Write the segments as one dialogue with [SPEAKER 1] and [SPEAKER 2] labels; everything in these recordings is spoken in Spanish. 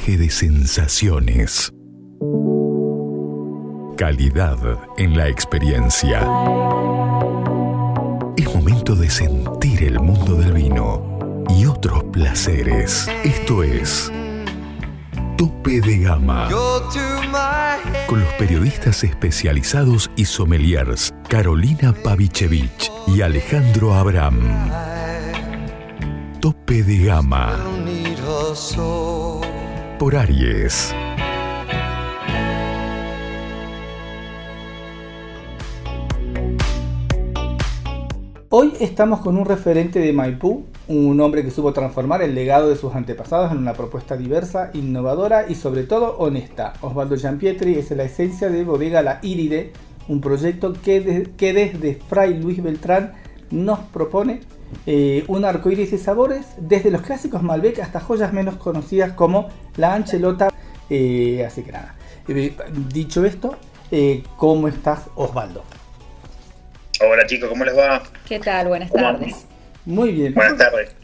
[SPEAKER 1] viaje de sensaciones. Calidad en la experiencia. Es momento de sentir el mundo del vino y otros placeres. Esto es Tope de Gama, con los periodistas especializados y sommeliers Carolina Pavichevich y Alejandro Abraham. Tope de Gama por Aries.
[SPEAKER 2] Hoy estamos con un referente de Maipú, un hombre que supo transformar el legado de sus antepasados en una propuesta diversa, innovadora y sobre todo honesta. Osvaldo Giampietri es la esencia de Bodega La Iride, un proyecto que desde Fray Luis Beltrán nos propone un arcoíris de sabores, desde los clásicos Malbec hasta joyas menos conocidas como la Anchelota. Así que nada, dicho esto, ¿cómo estás, Osvaldo?
[SPEAKER 3] Hola chicos, ¿cómo les va?
[SPEAKER 4] ¿Qué tal? Buenas tardes.
[SPEAKER 2] Muy bien.
[SPEAKER 3] Buenas tardes.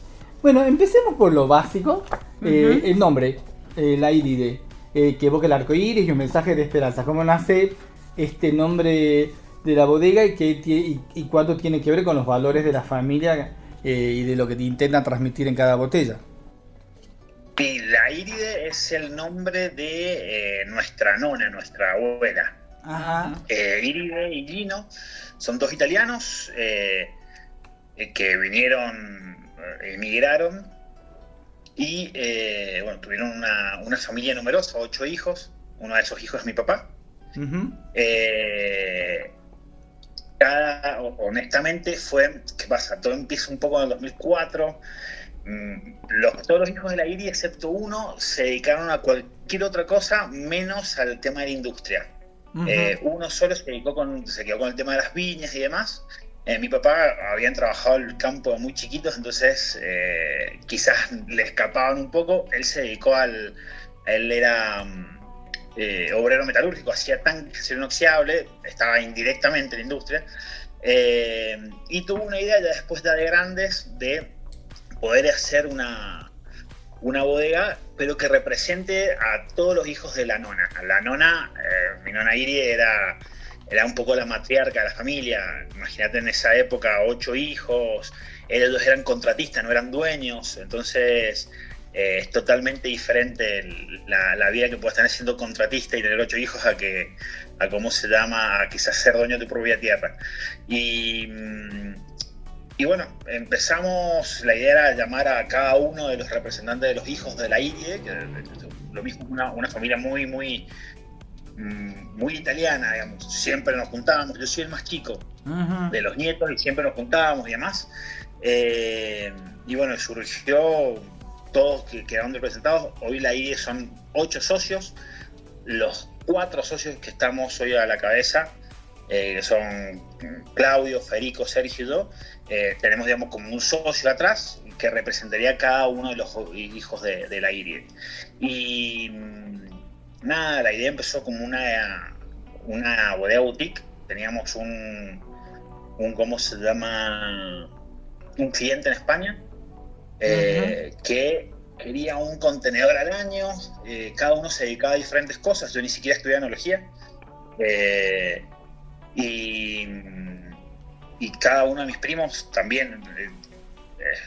[SPEAKER 2] Bueno, empecemos por lo básico. El nombre, La Iride, que evoca el arco iris y un mensaje de esperanza. ¿Cómo nace este nombre de la bodega y cuánto tiene que ver con los valores de la familia y de lo que te intentan transmitir en cada botella?
[SPEAKER 3] Y La Iride es el nombre de nuestra nona, nuestra abuela.
[SPEAKER 2] Ajá.
[SPEAKER 3] Iride y Gino son dos italianos que emigraron y bueno, tuvieron una familia numerosa, 8 hijos. Uno de esos hijos es mi papá.
[SPEAKER 2] Uh-huh.
[SPEAKER 3] Honestamente ¿qué pasa? Todo empieza un poco en el 2004. Todos los hijos de la IRI, excepto uno, se dedicaron a cualquier otra cosa menos al tema de la industria. Uh-huh. Uno solo se quedó con el tema de las viñas y demás. Mi papá habían trabajado el campo de muy chiquitos, entonces quizás le escapaban un poco. Él se dedicó él era obrero metalúrgico, hacía tanques de acero inoxidable, estaba indirectamente en la industria, y tuvo una idea ya después de grandes de poder hacer una bodega, pero que represente a todos los hijos de la nona. La nona, mi nona Iri era un poco la matriarca de la familia. Imagínate en esa época, 8 hijos, ellos eran contratistas, no eran dueños, entonces es totalmente diferente la vida que puedes tener siendo contratista y tener 8 hijos a cómo se llama, a quizás ser dueño de tu propia tierra. Y bueno, la idea era llamar a cada uno de los representantes de los hijos de la Iride, que lo mismo, una familia muy, muy, muy italiana, digamos. Siempre nos juntábamos, yo soy el más chico de los nietos y siempre nos juntábamos y demás. Y bueno, surgió, todos quedaron representados. Hoy la Iride son 8 socios, los 4 socios que estamos hoy a la cabeza, que son Claudio, Federico, Sergio y yo. Tenemos, digamos, como un socio atrás que representaría a cada uno de los hijos de la Iride. Y nada, la idea empezó como una bodega boutique. Teníamos ¿cómo se llama? Un cliente en España que quería un contenedor al año. Cada uno se dedicaba a diferentes cosas. Yo ni siquiera estudié enología. Y cada uno de mis primos también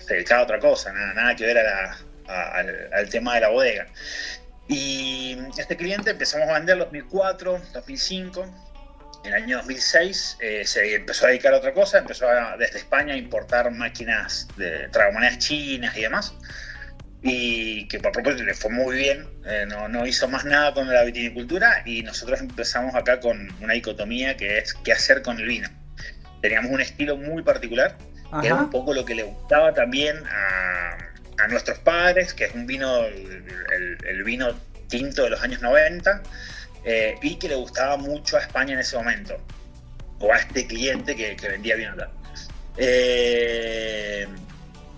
[SPEAKER 3] se dedicaba a otra cosa, nada que ver al tema de la bodega. Y este cliente empezamos a vender en 2004, 2005. En el año 2006 se empezó a dedicar a otra cosa, desde España a importar máquinas de tragamonedas chinas y demás. Y que por propósito le fue muy bien, no hizo más nada con la vitinicultura, y nosotros empezamos acá con una dicotomía que es qué hacer con el vino. Teníamos un estilo muy particular, que era un poco lo que le gustaba también a nuestros padres, que es un vino, el vino tinto de los años 90, y que le gustaba mucho a España en ese momento, o a este cliente que vendía vino acá.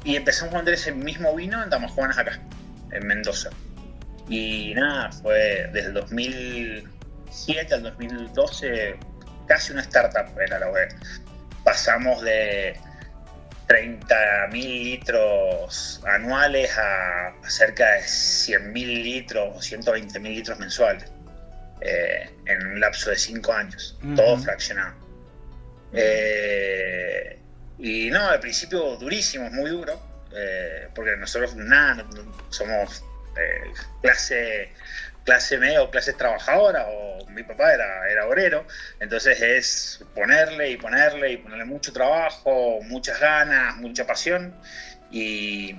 [SPEAKER 3] Y empezamos a vender ese mismo vino en Damajuanas acá, en Mendoza. Y nada, fue desde el 2007 al 2012 casi una startup era la web. Pasamos de 30.000 litros anuales a cerca de 100.000 litros o 120.000 litros mensuales en un lapso de 5 años, todo fraccionado. Y no, al principio durísimo, muy duro, porque nosotros somos clase media o clase trabajadora, o mi papá era obrero, entonces es ponerle mucho trabajo, muchas ganas, mucha pasión y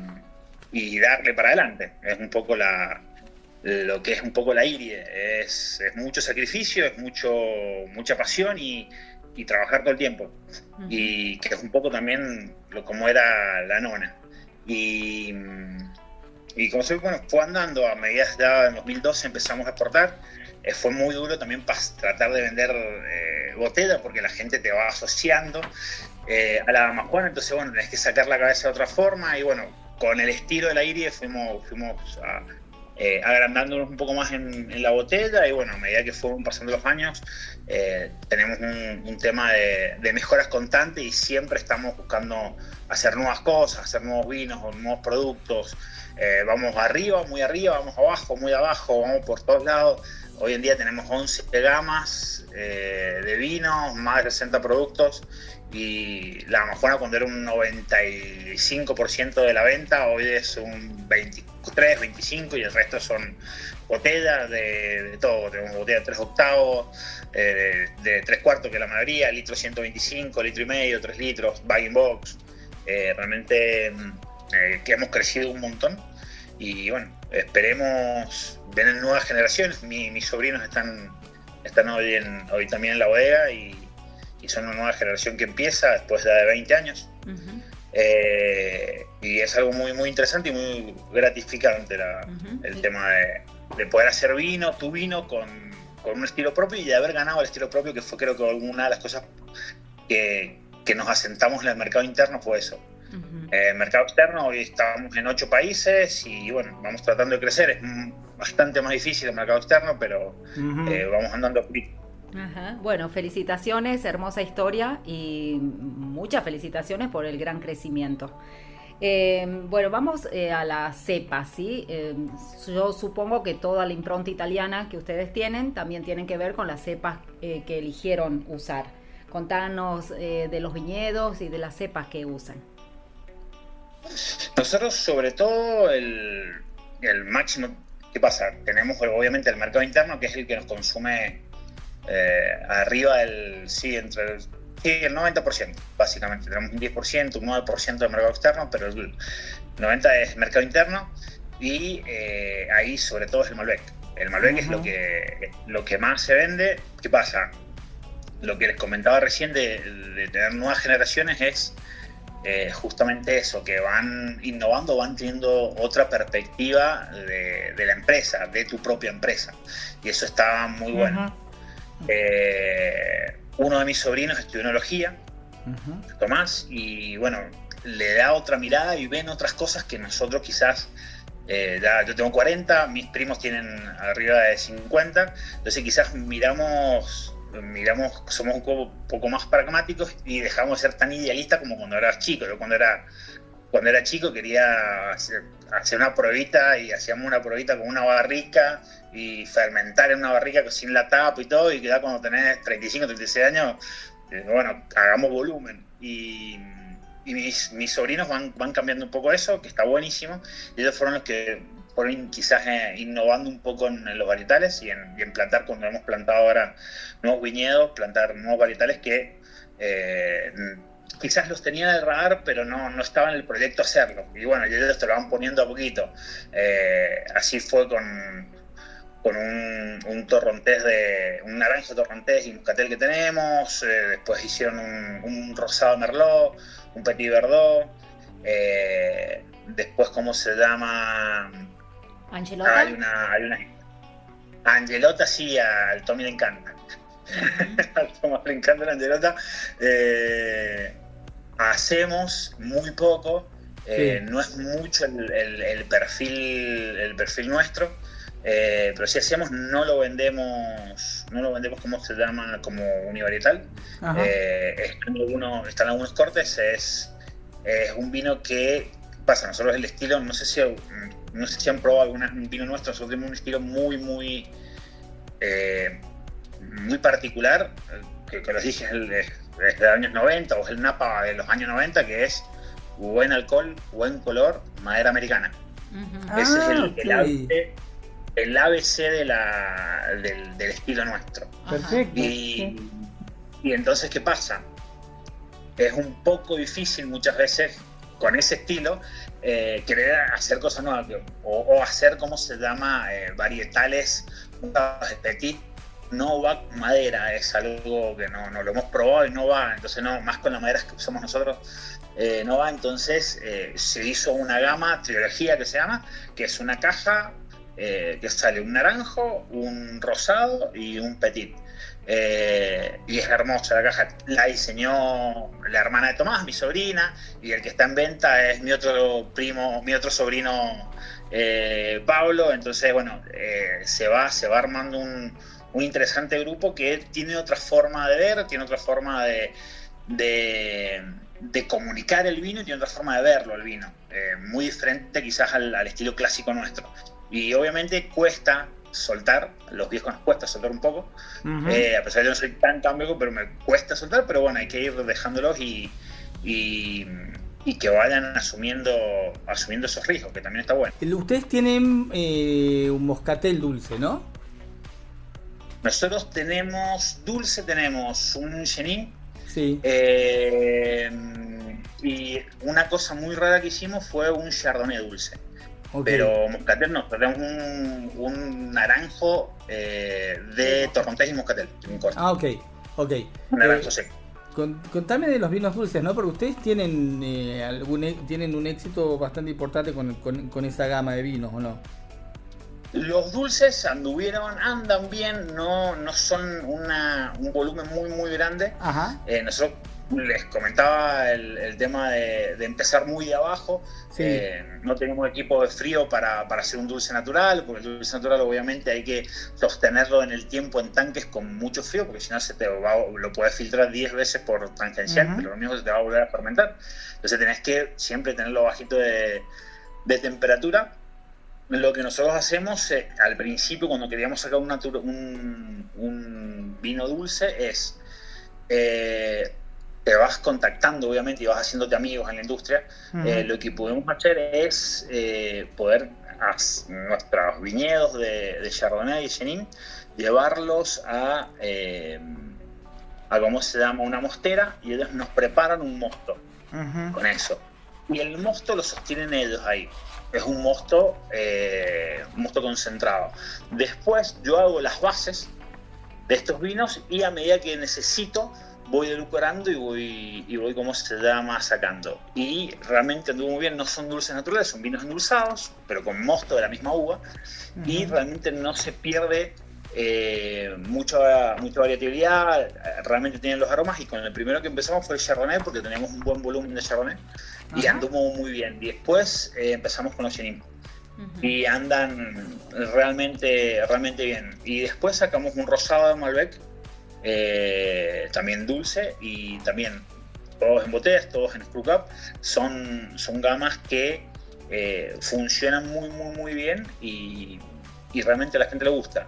[SPEAKER 3] darle para adelante. Es un poco lo que es un poco la IRIE, es mucho sacrificio, es mucha pasión y trabajar todo el tiempo, y que es un poco también como era la nona. Y como fue andando a medida de en 2012 empezamos a exportar. Fue muy duro también para tratar de vender botella, porque la gente te va asociando a la Dama Juana, entonces bueno, tenés que sacar la cabeza de otra forma, y bueno, con el estilo de la IRIE fuimos agrandándonos un poco más en la botella, y bueno, a medida que fueron pasando los años, tenemos un tema de mejoras constantes, y siempre estamos buscando hacer nuevas cosas, hacer nuevos vinos o nuevos productos. Vamos arriba, vamos abajo, muy abajo, vamos por todos lados. Hoy en día tenemos 11 gamas de vinos, más de 60 productos, y la Dama Juana, cuando era un 95% de la venta, hoy es un 23, 25, y el resto son botellas de todo. Tenemos botellas de 3 octavos, de 3 cuartos, que es la mayoría, litro 125, litro y medio, 3 litros, bag-in-box. Realmente que hemos crecido un montón, y bueno, esperemos ver nuevas generaciones. Mis sobrinos están hoy también en la bodega, y son una nueva generación que empieza después de 20 años. Y es algo muy, muy interesante y muy gratificante el tema de poder hacer tu vino con un estilo propio, y de haber ganado el estilo propio, que fue, creo que una de las cosas que nos asentamos en el mercado interno fue eso. Mercado externo, hoy estamos en 8 países, y bueno, vamos tratando de crecer. Es bastante más difícil el mercado externo, pero vamos andando.
[SPEAKER 4] Bueno, felicitaciones, hermosa historia, y muchas felicitaciones por el gran crecimiento. Bueno, vamos a la cepa, ¿sí? Yo supongo que toda la impronta italiana que ustedes tienen también tienen que ver con las cepas que eligieron usar. Contanos de los viñedos y de las cepas que usan.
[SPEAKER 3] Nosotros, sobre todo, el máximo. ¿Qué pasa? Tenemos obviamente el mercado interno, que es el que nos consume arriba del el 90%, básicamente. Tenemos un 10%, un 9% de mercado externo, pero el 90% es mercado interno, y ahí sobre todo es el Malbec. El Malbec es lo que más se vende. ¿Qué pasa? Lo que les comentaba recién de tener nuevas generaciones es justamente eso, que van innovando, van teniendo otra perspectiva de la empresa, de tu propia empresa, y eso está muy bueno. Uno de mis sobrinos estudió enología, Tomás, y bueno, le da otra mirada y ven otras cosas que nosotros quizás, yo tengo 40, mis primos tienen arriba de 50, entonces quizás somos un poco más pragmáticos, y dejamos de ser tan idealistas como cuando eras chico. Yo cuando era chico quería hacer una pruebita, y hacíamos una pruebita con una barrica y fermentar en una barrica sin la tapa y todo, y queda cuando tenés 35, 36 años, bueno, hagamos volumen. Y mis sobrinos van cambiando un poco eso, que está buenísimo, y ellos fueron los que fueron quizás innovando un poco en los varietales y en plantar, cuando hemos plantado ahora nuevos viñedos, plantar nuevos varietales que quizás los tenía de radar, pero no estaba en el proyecto hacerlo, y bueno, ellos te lo van poniendo a poquito. Así fue con un torrontés un naranja torrontés y muscatel que tenemos. Después hicieron un rosado merlot, un petit verdot. Después, ¿cómo se llama?
[SPEAKER 4] ¿Angelota?
[SPEAKER 3] Hay una Angelota, sí, al Tommy le encanta. Al Tomás le encanta la Angelota. Hacemos muy poco, no es mucho el perfil nuestro, pero si hacemos, no lo vendemos, ¿cómo se llama? Como univarietal. Están algunos cortes, Es un vino que pasa, nosotros el estilo, no sé si han probado un vino nuestro, nosotros tenemos un estilo muy particular, que los dije es de los años 90, o es el Napa de los años 90, que es buen alcohol, buen color, madera americana. Ese es el ABC del estilo nuestro.
[SPEAKER 2] Perfecto.
[SPEAKER 3] Y entonces, ¿qué pasa? Es un poco difícil muchas veces con ese estilo querer hacer cosas nuevas o hacer, ¿cómo se llama? Varietales petit. No va con madera, es algo que no lo hemos probado y no va, entonces no, más con la madera que usamos nosotros no va, entonces se hizo una gama, trilogía que se llama, que es una caja que sale un naranjo, un rosado y un petit. Y es hermosa la caja, la diseñó la hermana de Tomás, mi sobrina, y el que está en venta es mi otro sobrino Pablo. Entonces bueno, se va armando un interesante grupo que tiene otra forma de ver, tiene otra forma de comunicar el vino y tiene otra forma de verlo el vino, muy diferente quizás al estilo clásico nuestro. Y obviamente cuesta soltar, los viejos nos cuesta soltar un poco, a pesar de que yo no soy tan viejo, pero me cuesta soltar, pero bueno, hay que ir dejándolos y que vayan asumiendo esos riesgos, que también está bueno.
[SPEAKER 2] Ustedes tienen un moscatel dulce, ¿no?
[SPEAKER 3] Nosotros tenemos dulce, tenemos un Chenin.
[SPEAKER 2] Sí.
[SPEAKER 3] Y una cosa muy rara que hicimos fue un Chardonnay dulce. Okay. Pero moscatel no, tenemos un naranjo de Torrontés y moscatel.
[SPEAKER 2] Ah, ok.
[SPEAKER 3] Un naranjo seco.
[SPEAKER 2] Contame de los vinos dulces, ¿no? Porque ustedes tienen tienen un éxito bastante importante con esa gama de vinos, ¿o no?
[SPEAKER 3] Los dulces andan bien, no son un volumen muy grande.
[SPEAKER 2] Ajá.
[SPEAKER 3] Nosotros les comentaba el tema de empezar muy de abajo.
[SPEAKER 2] Sí.
[SPEAKER 3] No tenemos equipo de frío para hacer un dulce natural, porque el dulce natural obviamente hay que sostenerlo en el tiempo en tanques con mucho frío, porque si no lo puedes filtrar 10 veces por tangencial, pero lo mismo se te va a volver a fermentar. Entonces tenés que siempre tenerlo bajito de temperatura. Lo que nosotros hacemos al principio, cuando queríamos sacar un vino dulce, es te vas contactando obviamente y vas haciéndote amigos en la industria. Lo que podemos hacer es poder nuestros viñedos de Chardonnay y Chenin, llevarlos a ¿cómo se llama? Una mostera, y ellos nos preparan un mosto con eso. Y el mosto lo sostienen ellos ahí. Es un mosto concentrado. Después yo hago las bases de estos vinos y a medida que necesito voy edulcorando y voy ¿cómo se llama? Sacando. Y realmente anduvo muy bien, no son dulces naturales, son vinos endulzados, pero con mosto de la misma uva, y realmente no se pierde mucha variabilidad, realmente tienen los aromas. Y con el primero que empezamos fue el Chardonnay, porque teníamos un buen volumen de Chardonnay y anduvo muy bien. Y después empezamos con los Chenin y andan realmente bien. Y después sacamos un rosado de Malbec, también dulce, y también todos en botellas, todos en Screw Cup. Son gamas que funcionan muy bien y realmente a la gente le gusta.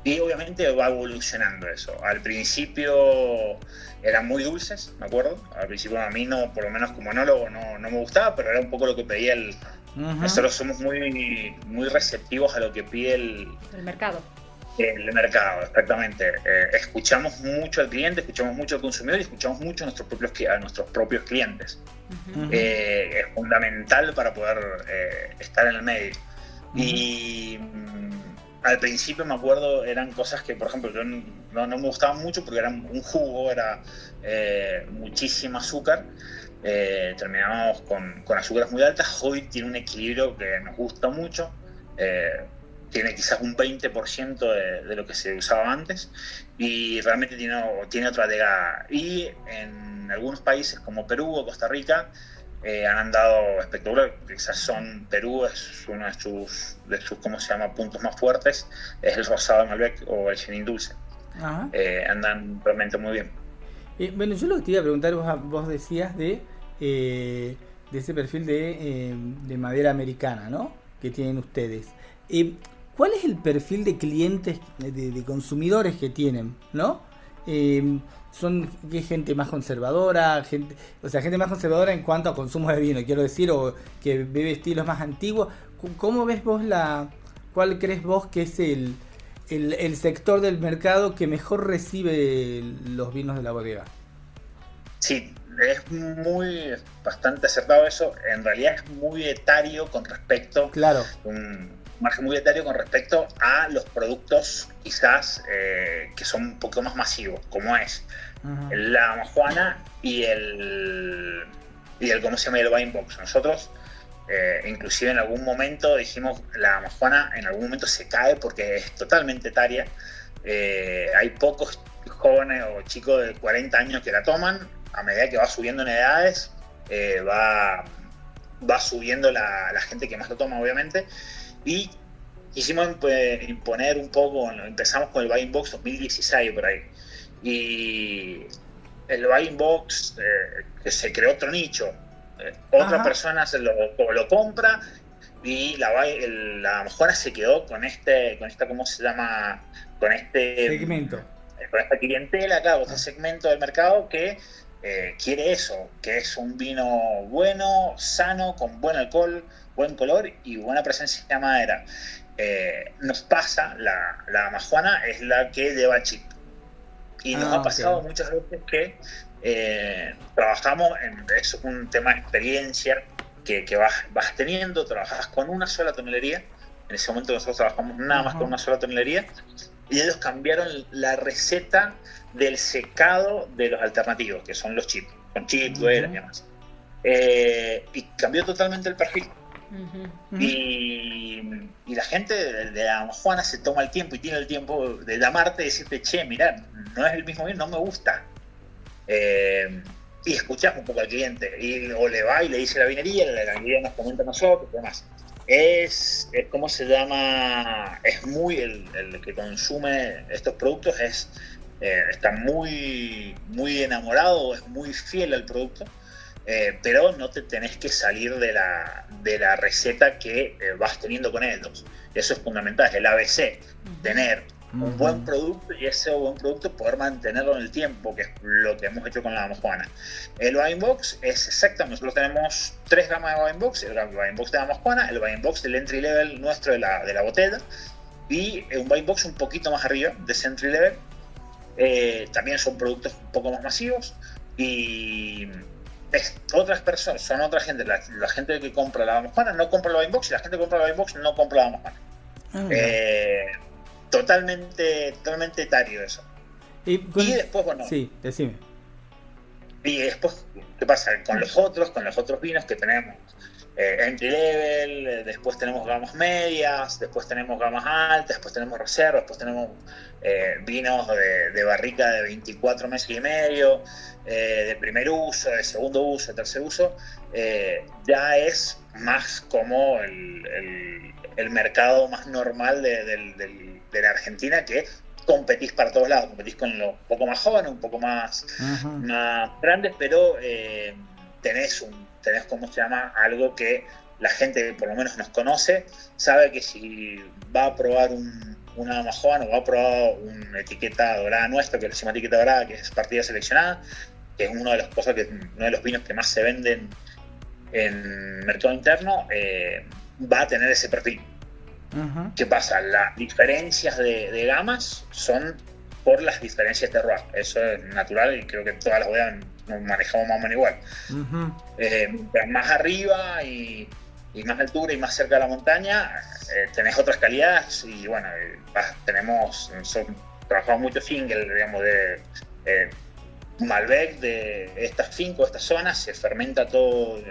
[SPEAKER 3] Y obviamente va evolucionando eso. Al principio eran muy dulces, me acuerdo. Al principio a mí no, por lo menos como enólogo, no me gustaba, pero era un poco lo que pedía Nosotros somos muy receptivos a lo que pide el mercado. El mercado, exactamente. Escuchamos mucho al cliente, escuchamos mucho al consumidor y escuchamos mucho a nuestros propios clientes. Es fundamental para poder estar en el medio. Y al principio me acuerdo, eran cosas que, por ejemplo, yo no me gustaban mucho porque eran un jugo, era muchísimo azúcar. Terminábamos con azúcares muy altas. Hoy tiene un equilibrio que nos gusta mucho. Tiene quizás un 20% de lo que se usaba antes, y realmente tiene otra llegada. Y en algunos países como Perú o Costa Rica han andado espectacular. Quizás Perú es uno de sus ¿cómo se llama? Puntos más fuertes, es el rosado de Malbec o el Chenin dulce. Andan realmente muy bien.
[SPEAKER 2] Bueno, yo lo que te iba a preguntar, vos decías de ese perfil de madera americana, ¿no? Que tienen ustedes. ¿Cuál es el perfil de clientes, de consumidores que tienen, ¿no? ¿Son gente más conservadora, gente más conservadora en cuanto a consumo de vino, quiero decir, o que bebe estilos más antiguos? ¿Cómo ves vos cuál crees vos que es el sector del mercado que mejor recibe los vinos de la bodega?
[SPEAKER 3] Sí, es bastante acertado eso. En realidad es muy etario con respecto,
[SPEAKER 2] claro,
[SPEAKER 3] un margen muy etario con respecto a los productos quizás que son un poco más masivos, como es la Amajuana y el ¿cómo se llama? El Wine Box. Nosotros inclusive en algún momento dijimos, la Amajuana en algún momento se cae porque es totalmente etaria. Hay pocos jóvenes o chicos de 40 años que la toman. A medida que va subiendo en edades, va subiendo la gente que más lo toma, obviamente. Y quisimos imponer un poco, empezamos con el Wine Box 2016 por ahí. Y el Wine Box, que se creó otro nicho. Otra persona lo compra y la Amajuana se quedó con esta, ¿cómo se llama? Con este
[SPEAKER 2] segmento.
[SPEAKER 3] Con esta clientela, claro, este segmento del mercado que quiere eso, que es un vino bueno, sano, con buen alcohol, buen color y buena presencia de madera. Nos pasa, la Amajuana es la que lleva chip. Y nos ha pasado muchas veces que trabajamos, es un tema de experiencia que vas teniendo, trabajas con una sola tonelería. En ese momento nosotros trabajamos nada más con una sola tonelería y ellos cambiaron la receta del secado de los alternativos, que son los chips, con chips, duelas y demás. Y cambió totalmente el perfil. Y la gente de la Amajuana se toma el tiempo y tiene el tiempo de llamarte y decirte, che, mirá, no es el mismo vino, no me gusta. Y escuchamos un poco al cliente, o le va y le dice la vinería nos comenta a nosotros y demás. Es ¿cómo se llama? Es muy el que consume estos productos está muy, muy enamorado, es muy fiel al producto, pero no te tenés que salir de la receta que vas teniendo con ellos. Eso es fundamental, es el ABC, tener un buen producto y ese buen producto poder mantenerlo en el tiempo, que es lo que hemos hecho con la Amajuana. El Wine Box es exactamente, nosotros tenemos 3 gamas de Wine Box, el Wine Box de la Amajuana, el Wine Box del entry level nuestro de la botella y un Wine Box un poquito más arriba de ese entry level. También son productos un poco más masivos y otras personas, son otra gente, la gente que compra la Amajuana no compra el Wine Box y la gente que compra el Wine Box no compra la Amajuana. Totalmente etario eso. Y después, bueno.
[SPEAKER 2] Sí, decime.
[SPEAKER 3] Y después, ¿qué pasa? Con los otros vinos que tenemos entry level, después tenemos gamas medias, después tenemos gamas altas, después tenemos reservas, después tenemos vinos de barrica de 24 meses y medio, de primer uso, de segundo uso, de tercer uso. Ya es más como el mercado más normal de la Argentina, que competís para todos lados, competís con los un poco más jóvenes, un poco más grandes, pero tenés ¿cómo se llama? Algo que la gente que por lo menos nos conoce, sabe que si va a probar una Amajuana o va a probar una etiqueta dorada nuestra, que le decimos etiqueta dorada, que es partida seleccionada, que es uno de los vinos que más se venden en mercado interno, va a tener ese perfil. ¿Qué pasa? Las diferencias de gamas son por las diferencias de terroir. Eso es natural y creo que todas las bodegas nos manejamos más o menos igual. Mientras más arriba y más altura y más cerca de la montaña, tenés otras calidades y bueno, trabajamos mucho single, digamos, de Malbec de estas fincas, estas zonas, se fermenta todo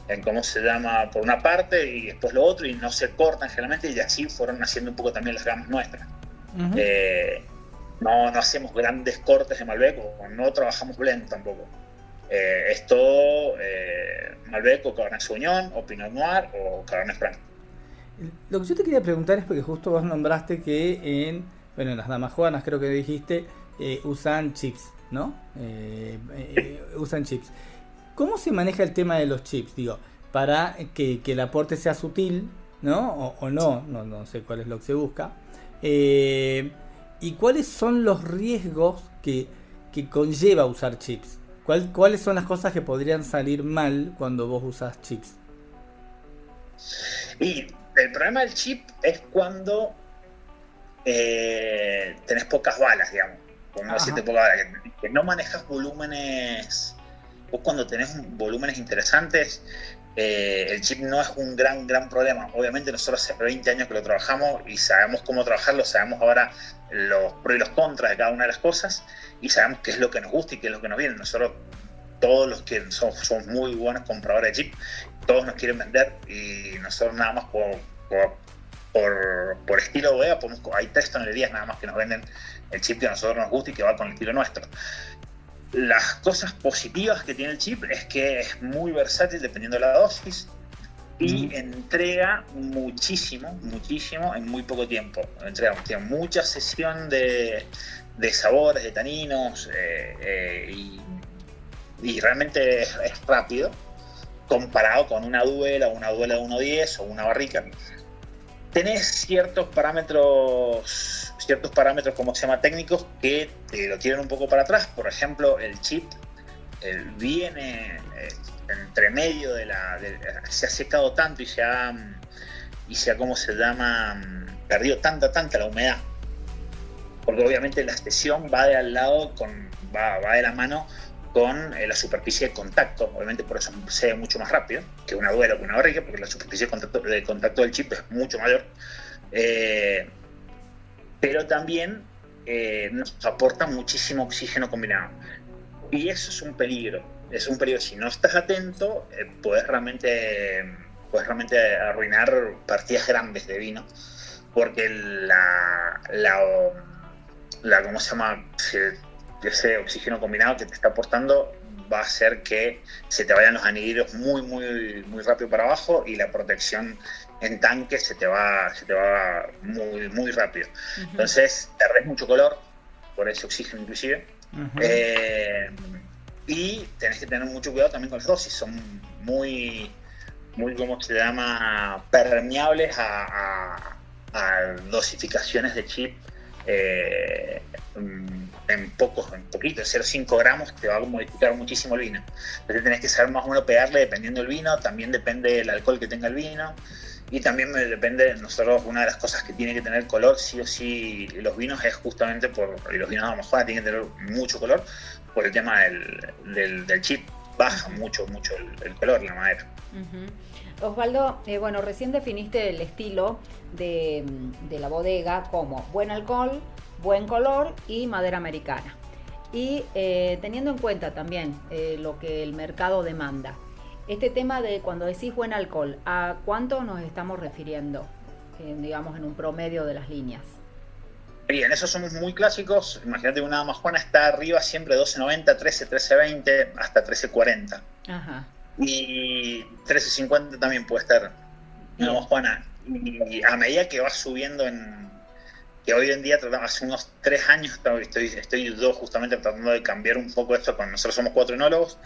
[SPEAKER 3] en cómo se llama por una parte y después lo otro y no se cortan generalmente y así fueron haciendo un poco también las gamas nuestras. No hacemos grandes cortes de Malbec o no trabajamos blend tampoco. Es todo Malbec o Cabernet Sauvignon o Pinot Noir o Cabernet Franc.
[SPEAKER 2] Lo que yo te quería preguntar es porque justo vos nombraste que en las Amajuanas creo que dijiste usan chips, ¿no? Usan chips. ¿Cómo se maneja el tema de los chips? Digo, para que el aporte sea sutil, ¿no? O no sé cuál es lo que se busca. ¿Y cuáles son los riesgos que conlleva usar chips? ¿Cuáles son las cosas que podrían salir mal cuando vos usas chips?
[SPEAKER 3] Y el problema del chip es cuando tenés pocas balas, digamos. Como decirte pocas balas, que no manejas volúmenes. Vos cuando tenés volúmenes interesantes, el chip no es un gran problema. Obviamente nosotros hace 20 años que lo trabajamos y sabemos cómo trabajarlo, sabemos ahora los pros y los contras de cada una de las cosas y sabemos qué es lo que nos gusta y qué es lo que nos viene. Nosotros, todos los que somos muy buenos compradores de chip, todos nos quieren vender y nosotros nada más por estilo OEA, hay 3 tonelerías nada más que nos venden el chip que a nosotros nos gusta y que va con el estilo nuestro. Las cosas positivas que tiene el chip es que es muy versátil dependiendo de la dosis y entrega muchísimo en muy poco tiempo. Tiene mucha sesión de sabores, de taninos y realmente es rápido comparado con una duela de 1.10 o una barrica. Tenés ciertos parámetros como se llama técnicos que te lo tiran un poco para atrás. Por ejemplo, el chip viene entre medio se ha secado tanto y se ha ¿cómo se llama? Perdido tanta la humedad, porque obviamente la sesión va de al lado va de la mano con la superficie de contacto. Obviamente por eso se ve mucho más rápido que una duela o que una barriga, porque la superficie de contacto del chip es mucho mayor. Pero también nos aporta muchísimo oxígeno combinado. Y eso es un peligro. Si no estás atento, puedes realmente arruinar partidas grandes de vino, porque ¿cómo se llama? Ese oxígeno combinado que te está aportando va a hacer que se te vayan los anhídridos muy rápido para abajo y la protección en tanque se te va muy rápido. Entonces perdés mucho color por ese oxígeno inclusive. Y tenés que tener mucho cuidado también con las dosis. Son muy ¿cómo se llama? Permeables a dosificaciones de chip en poquito, 0,5 gramos te va a modificar muchísimo el vino. Entonces tenés que saber más o menos pegarle dependiendo del vino. También depende del alcohol que tenga el vino y también depende. Nosotros, una de las cosas que tiene que tener color sí o sí los vinos es justamente y los vinos de Amazonas tienen que tener mucho color por el tema del chip. Baja mucho el color, la madera.
[SPEAKER 4] Osvaldo, bueno, recién definiste el estilo de la bodega como buen alcohol, buen color y madera americana. Y teniendo en cuenta también lo que el mercado demanda, este tema de cuando decís buen alcohol, ¿a cuánto nos estamos refiriendo? Digamos en un promedio de las líneas.
[SPEAKER 3] Bien, esos somos muy clásicos. Imagínate que una Amajuana está arriba siempre 12.90, 13, 13.20, hasta 13.40. Ajá. Y 13.50 también puede estar una Amajuana. Y a medida que va subiendo que hoy en día, hace unos 3 años, estoy yo justamente tratando de cambiar un poco esto, cuando nosotros somos 4 enólogos,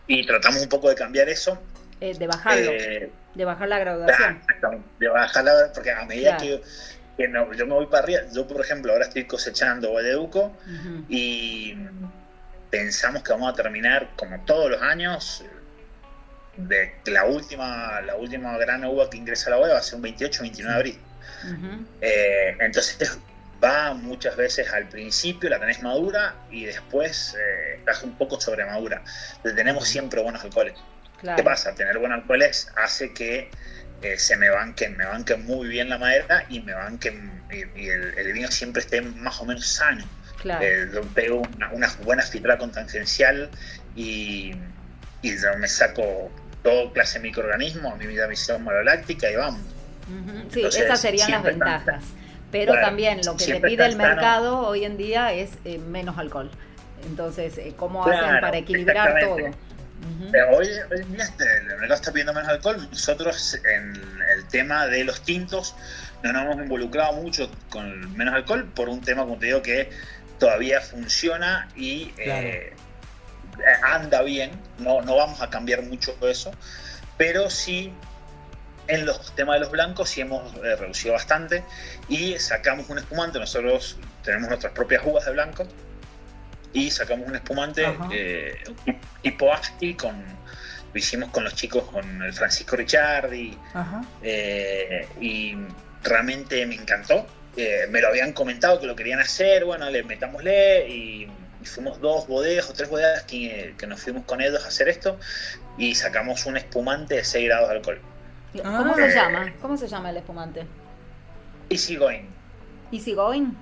[SPEAKER 3] y tratamos un poco de cambiar eso.
[SPEAKER 4] De bajarlo, de bajar la graduación.
[SPEAKER 3] Exactamente, de bajarla, porque a medida que yo me voy para arriba. Yo, por ejemplo, ahora estoy cosechando Valleduco y pensamos que vamos a terminar, como todos los años, de la última gran uva que ingresa a la bodega va a ser un 28-29 de abril. Entonces va muchas veces al principio, la tenés madura y después estás un poco sobremadura. Entonces tenemos siempre buenos alcoholes. Claro. ¿Qué pasa? Tener buenos alcoholes hace que se me banquen muy bien la madera y me banquen y el vino siempre esté más o menos sano. Claro. Yo pego una buena filtrada con tangencial y yo me saco toda clase de microorganismos, mi misión maloláctica y vamos.
[SPEAKER 4] Sí, entonces, esas serían las ventajas. Pero claro, también lo que te pide el mercado hoy en día es menos alcohol. Entonces, ¿cómo hacen para equilibrar todo?
[SPEAKER 3] Hoy en día el mercado está pidiendo menos alcohol. Nosotros en el tema de los tintos no nos hemos involucrado mucho con menos alcohol por un tema, como te digo, que todavía funciona y claro. anda bien, no vamos a cambiar mucho eso, pero sí en los temas de los blancos sí hemos reducido bastante y sacamos un espumante. Nosotros tenemos nuestras propias uvas de blanco y sacamos un espumante tipo Asti, lo hicimos con los chicos, con el Francisco Ricciardi, y realmente me encantó. Me lo habían comentado que lo querían hacer, bueno, metámosle y fuimos 2 bodegas o 3 bodegas que nos fuimos con ellos a hacer esto y sacamos un espumante de 6 grados de alcohol.
[SPEAKER 4] ¿Cómo se llama? ¿Cómo se llama el espumante?
[SPEAKER 3] Easy Going.
[SPEAKER 4] Easy Going.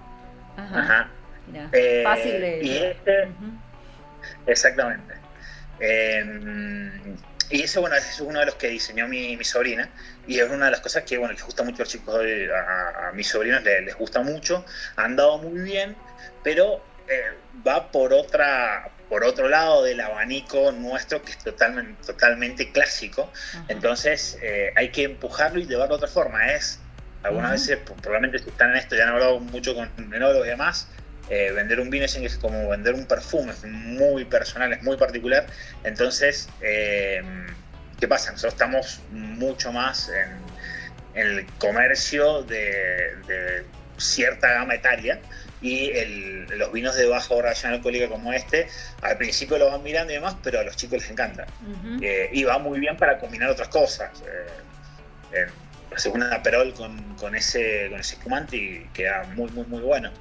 [SPEAKER 3] Ajá.
[SPEAKER 4] Mira, fácil de...
[SPEAKER 3] Y exactamente. Y eso, bueno, es uno de los que diseñó mi sobrina, y es una de las cosas que, bueno, les gusta mucho a los chicos, a mis sobrinos les gusta mucho, han dado muy bien, pero va por otro lado del abanico nuestro, que es totalmente clásico. Entonces hay que empujarlo y llevarlo de otra forma. Algunas veces, probablemente si están en esto, ya han hablado mucho con enólogos y demás, vender un vino es como vender un perfume, es muy personal, es muy particular. Entonces, ¿qué pasa? Nosotros estamos mucho más en el comercio de cierta gama etaria, y los vinos de baja graduación alcohólica como al principio lo van mirando y demás, pero a los chicos les encanta. Y va muy bien para combinar otras cosas. Hacer un aperol con ese espumante y queda muy bueno.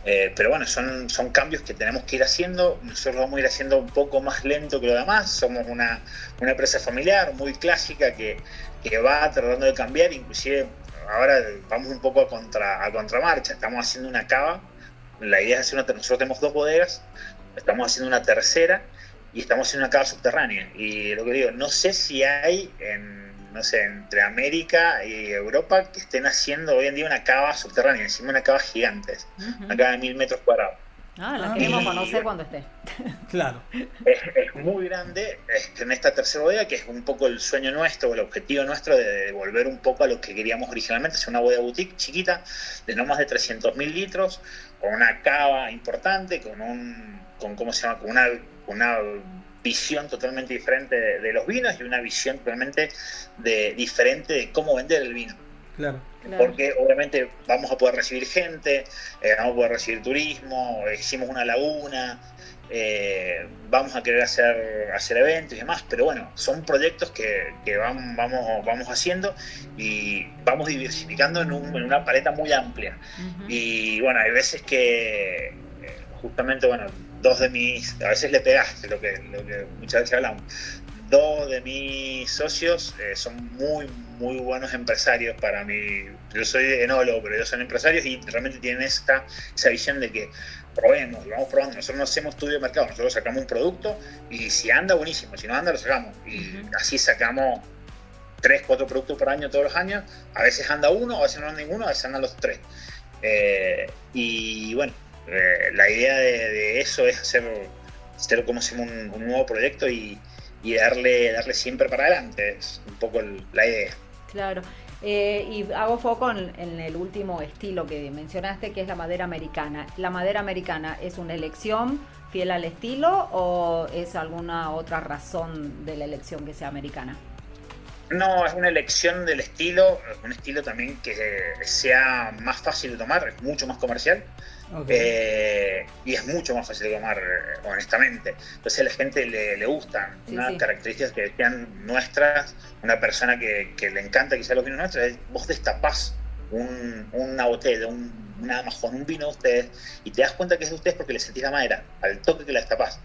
[SPEAKER 3] Pero bueno, son cambios que tenemos que ir haciendo. Nosotros vamos a ir haciendo un poco más lento que lo demás. Somos una empresa familiar muy clásica que va tratando de cambiar. Inclusive ahora vamos un poco a contramarcha. Estamos haciendo una cava. La idea es nosotros tenemos 2 bodegas, estamos haciendo una tercera y estamos haciendo una cava subterránea. Y lo que digo, no sé si hay entre América y Europa que estén haciendo hoy en día una cava subterránea, encima una cava gigante, una cava de 1000 metros cuadrados.
[SPEAKER 4] La queremos conocer cuando esté.
[SPEAKER 2] Claro.
[SPEAKER 3] Es muy grande. En esta tercera bodega, que es un poco el sueño nuestro, el objetivo nuestro de volver un poco a lo que queríamos originalmente, es una bodega boutique chiquita, de no más de 300.000 litros, con una cava importante, con una visión totalmente diferente de los vinos y una visión totalmente diferente de cómo vender el vino.
[SPEAKER 2] Claro.
[SPEAKER 3] Porque obviamente vamos a poder recibir gente, vamos a poder recibir turismo, hicimos una laguna, vamos a querer hacer eventos y demás, pero bueno, son proyectos que vamos haciendo y vamos diversificando en una paleta muy amplia. Y bueno, hay veces que justamente, bueno, a veces le pegaste, lo que muchas veces hablamos. 2 de mis socios son muy buenos empresarios para mí. Yo soy enólogo, pero ellos son empresarios y realmente tienen esa visión de que probemos, lo vamos probando. Nosotros no hacemos estudio de mercado, nosotros sacamos un producto y si anda, buenísimo, si no anda, lo sacamos. Y así sacamos 3, 4 productos por año todos los años. A veces anda uno, a veces no anda ninguno, a veces andan los 3. Y bueno, la idea de eso es hacer como hacemos un nuevo proyecto y darle siempre para adelante. Es un poco la idea.
[SPEAKER 4] Claro. Y hago foco en el último estilo que mencionaste, que es la madera americana. ¿La madera americana es una elección fiel al estilo o es alguna otra razón de la elección que sea americana?
[SPEAKER 3] No, es una elección del estilo, un estilo también que sea más fácil de tomar, es mucho más comercial. Y es mucho más fácil de tomar, honestamente. Entonces a la gente le gusta. Características que sean nuestras, una persona que le encanta quizás los vinos nuestros, es vos destapás una botella, una majón, un vino de ustedes, y te das cuenta que es de ustedes porque le sentís la madera, al toque que la destapás.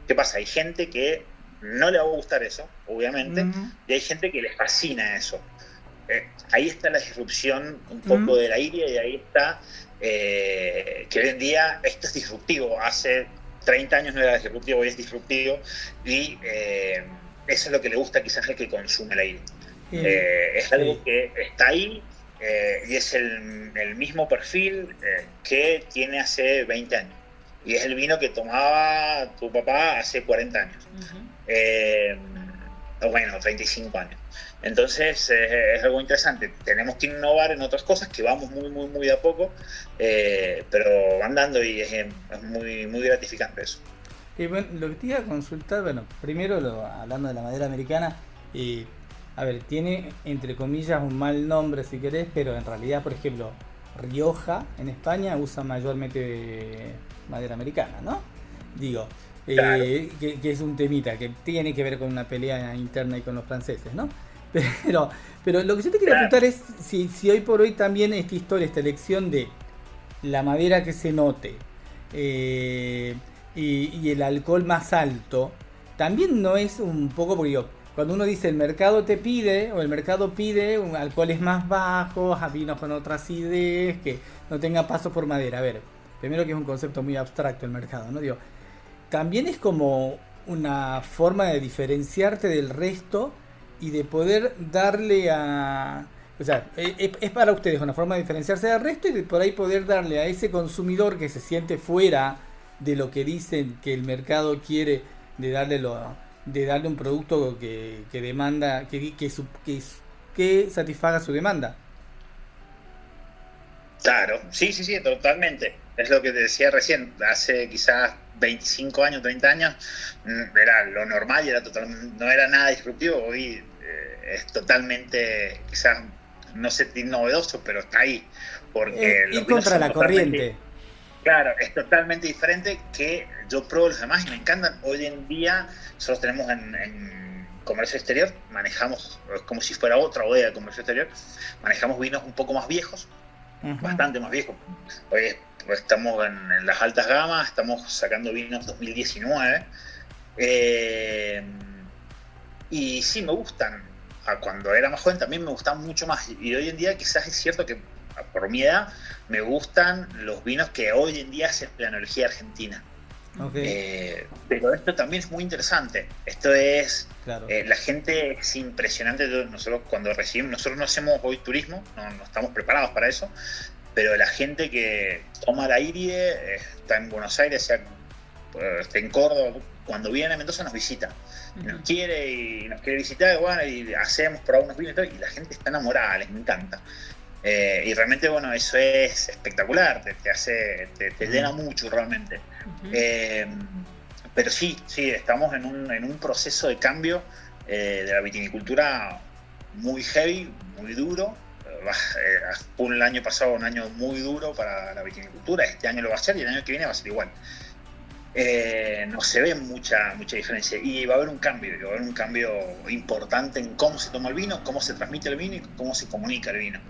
[SPEAKER 3] ¿Qué pasa? Hay gente que no le va a gustar eso, obviamente, y hay gente que les fascina eso. Ahí está la disrupción un poco de la IRIA, y ahí está que hoy en día esto es disruptivo. Hace 30 años no era disruptivo, hoy es disruptivo, y eso es lo que le gusta quizás al que consume la IRIA. Es algo que está ahí, y es el mismo perfil que tiene hace 20 años, y es el vino que tomaba tu papá hace 40 años. O bueno, 35 años. Entonces es algo interesante. Tenemos que innovar en otras cosas, que vamos muy de a poco, pero van dando, y es muy gratificante eso.
[SPEAKER 2] Bueno, lo que te iba a consultar, bueno, primero hablando de la madera americana, a ver, tiene entre comillas un mal nombre si querés, pero en realidad, por ejemplo, Rioja en España usa mayormente madera americana, ¿no? Digo,
[SPEAKER 3] Claro.
[SPEAKER 2] que es un temita que tiene que ver con una pelea interna y con los franceses, ¿no? Pero lo que yo te quería
[SPEAKER 3] Claro.
[SPEAKER 2] preguntar es si hoy por hoy también esta historia, esta elección de la madera que se note y el alcohol más alto, también no es un poco, porque digo, cuando uno dice el mercado te pide, o el mercado pide alcoholes más bajos, a vinos con otra acidez, que no tenga paso por madera. A ver, primero que es un concepto muy abstracto el mercado, ¿no? Digo, también es como una forma de diferenciarte del resto y de poder darle a... O sea, es para ustedes una forma de diferenciarse del resto y de por ahí poder darle a ese consumidor que se siente fuera de lo que dicen que el mercado quiere, de darle un producto que demanda, que satisfaga su demanda.
[SPEAKER 3] Claro, sí, totalmente. Es lo que te decía recién, hace quizás 25 años, 30 años, era lo normal y era no era nada disruptivo. Hoy es totalmente, quizás, no sé, novedoso, pero está ahí. Porque
[SPEAKER 2] Ir
[SPEAKER 3] los vinos
[SPEAKER 2] contra
[SPEAKER 3] son
[SPEAKER 2] la corriente.
[SPEAKER 3] claro, es totalmente diferente que yo pruebo los demás y me encantan. Hoy en día nosotros tenemos en comercio exterior, manejamos, como si fuera otra bodega de comercio exterior, manejamos vinos un poco más viejos, bastante más viejos. Hoy estamos en las altas gamas, estamos sacando vinos 2019. Y sí, me gustan. Cuando era más joven también me gustaban mucho más. Y hoy en día quizás es cierto que por mi edad me gustan los vinos que hoy en día hacen la enología argentina.
[SPEAKER 2] Okay.
[SPEAKER 3] Pero esto también es muy interesante. Esto es,
[SPEAKER 2] claro.
[SPEAKER 3] La gente es impresionante. Nosotros cuando recibimos, nosotros no hacemos hoy turismo, no estamos preparados para eso, pero la gente que toma la IRIE, está en Buenos Aires, está en Córdoba, cuando viene a Mendoza nos visita. Nos quiere visitar, bueno, y hacemos probar unos vinos y la gente está enamorada, les encanta. Y realmente, bueno, eso es espectacular, te llena mucho realmente. Pero sí, estamos en un proceso de cambio de la vitivinicultura muy heavy, muy duro. Fue el año pasado un año muy duro para la vitivinicultura, este año lo va a ser y el año que viene va a ser igual. No se ve mucha diferencia y va a haber un cambio importante en cómo se toma el vino, cómo se transmite el vino y cómo se comunica el vino.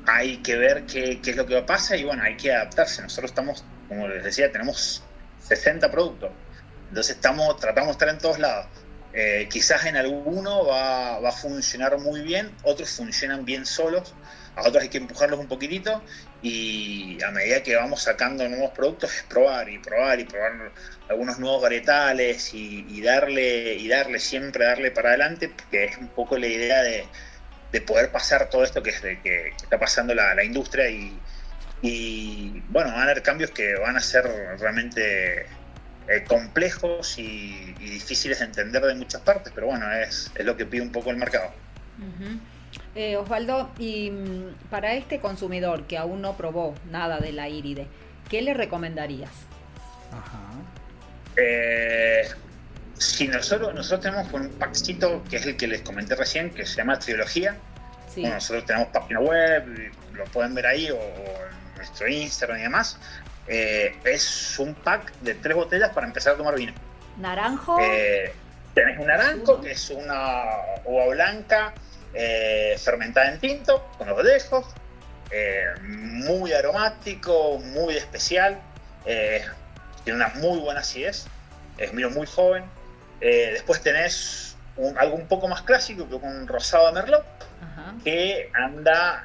[SPEAKER 3] Hay que ver qué es lo que pasa y bueno, hay que adaptarse. Nosotros estamos, como les decía, tenemos 60 productos, entonces tratamos de estar en todos lados. Quizás en alguno va a funcionar muy bien, otros funcionan bien solos, a otros hay que empujarlos un poquitito y a medida que vamos sacando nuevos productos es probar algunos nuevos varietales y darle siempre para adelante, que es un poco la idea de poder pasar todo esto que está pasando la industria y bueno, van a haber cambios que van a ser realmente complejos y difíciles de entender de muchas partes, pero bueno, es lo que pide un poco el mercado.
[SPEAKER 4] Osvaldo, y para este consumidor que aún no probó nada de la Íride, ¿qué le recomendarías?
[SPEAKER 3] Si nosotros tenemos un packcito que es el que les comenté recién, que se llama Trilogía. Sí. Bueno, nosotros tenemos página web, lo pueden ver ahí o en nuestro Instagram y demás. Es un pack de 3 botellas para empezar a tomar vino.
[SPEAKER 4] ¿Naranjo?
[SPEAKER 3] Tenés un naranjo, que es una uva blanca fermentada en tinto, con los dejos, muy aromático, muy especial, tiene una muy buena acidez, es vino muy joven. Después tenés algo un poco más clásico, que es un rosado de Merlot, que anda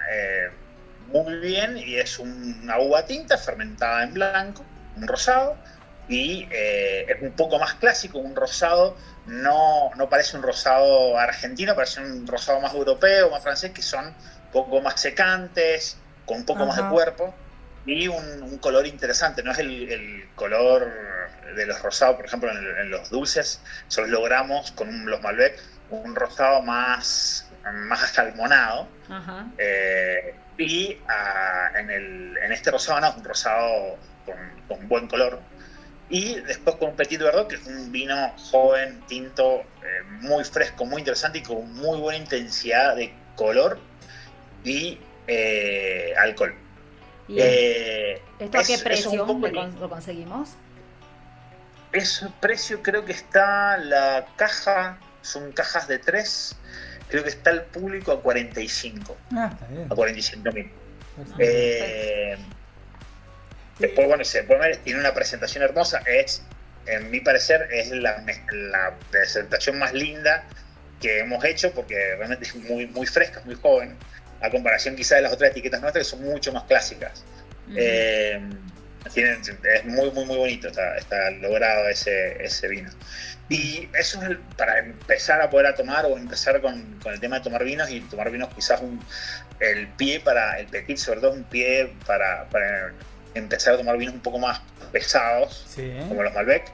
[SPEAKER 3] muy bien y es una uva tinta fermentada en blanco, un rosado, y es un poco más clásico, un rosado, no parece un rosado argentino, parece un rosado más europeo, más francés, que son un poco más secantes, con un poco más de cuerpo, y un color interesante. No es el color de los rosados, por ejemplo, en los dulces, nosotros logramos con los Malbec un rosado más asalmonado, y en este rosado no, es un rosado con buen color. Y después con un Petit Verdot, que es un vino joven, tinto, muy fresco, muy interesante y con muy buena intensidad de color y alcohol.
[SPEAKER 4] ¿Y esto a qué precio lo conseguimos?
[SPEAKER 3] Ese precio creo que está la caja, son cajas de 3, creo que está el público a 45.
[SPEAKER 2] Está bien.
[SPEAKER 3] A 45.000. Después, bueno, se puede ver, tiene una presentación hermosa. En mi parecer, es la presentación más linda que hemos hecho, porque realmente es muy, muy fresca, muy joven, a comparación quizás de las otras etiquetas nuestras, que son mucho más clásicas. Es muy, muy, muy bonito, está logrado ese vino. Y eso es para empezar a poder tomar, o empezar con el tema de tomar vinos, y tomar vinos quizás el pie para el Petit, sobre todo un pie para empezar a tomar vinos un poco más pesados, sí, como los Malbec.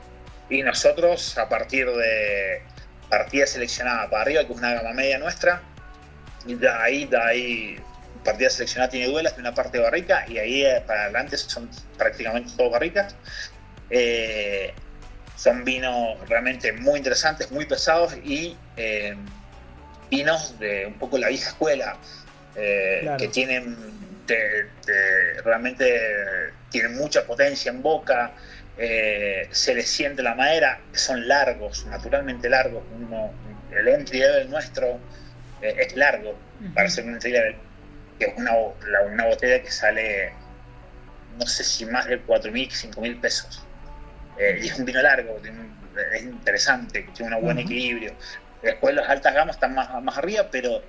[SPEAKER 3] Y nosotros, a partir de partida seleccionada para arriba, que es una gama media nuestra, y de ahí partida seleccionada tiene duelas de una parte de barrica, y ahí para adelante son prácticamente todos barricas. Son vinos realmente muy interesantes, muy pesados, y vinos de un poco la vieja escuela, claro, que tienen realmente tienen mucha potencia en boca, se les siente la madera, son largos, naturalmente largos. El entry level nuestro es largo, para ser un entry level, que es una botella que sale, no sé si más de 4.000, 5.000 pesos. Y es un vino largo, es interesante, tiene un buen equilibrio. Después las altas gamas están más arriba, pero